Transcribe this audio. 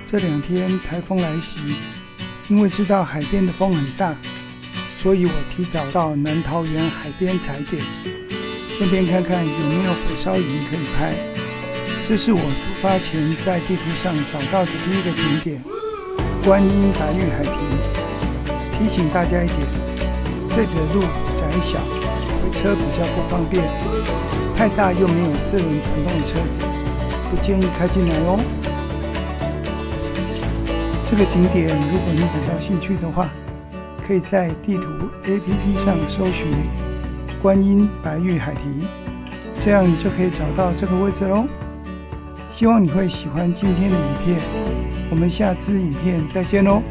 这2天台风来袭，因为知道海边的风很大，所以我提早到南桃园海边踩点，顺便看看有没有火烧云可以拍。这是我出发前在地图上找到的第一个景点——观音白玉海堤。提醒大家一点，这个路窄小，回车比较不方便，太大又没有4轮传动的车子，不建议开进来哦。这个景点如果你感到兴趣的话，可以在地图 APP 上搜寻观音白玉海堤，这样你就可以找到这个位置咯。希望你会喜欢今天的影片，我们下支影片再见咯。